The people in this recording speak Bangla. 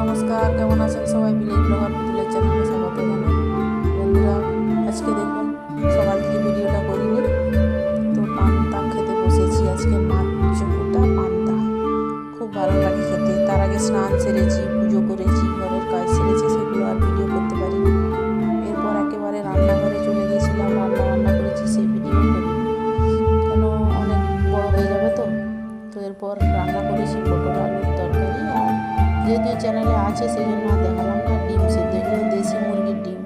নমস্কার, কেমন আছেন সবাই? ভিলেজ ব্লগার পুতুলের চ্যানেলে স্বাগত জানাই। বন্ধুরা, আজকে দেখুন সকাল থেকে ভিডিওটা করিনি, তো পান্তা খেতে বসেছি। আজকে মাছ কুটা পান্তা খুব ভালো লাগে খেতে। তার আগে স্নান সেরেছি, পুজো করেছি, ঘরের কাজ সেরেছি, সেগুলো আর ভিডিও করতে পারিনি। এরপর একেবারে রান্নাঘরে চলে গিয়েছিলাম, রান্না করেছি, সেই ভিডিও করিনি, কেন অনেক বড় হয়ে যাবে। তো এরপর রান্না করেছি পটল আলুর তরকারি, আর যেহেতু চ্যানেলে আছে সেই জন্য আর দেখালাম না। ডিম সেদ্ধ, এগুলো দেশি মুরগির ডিম,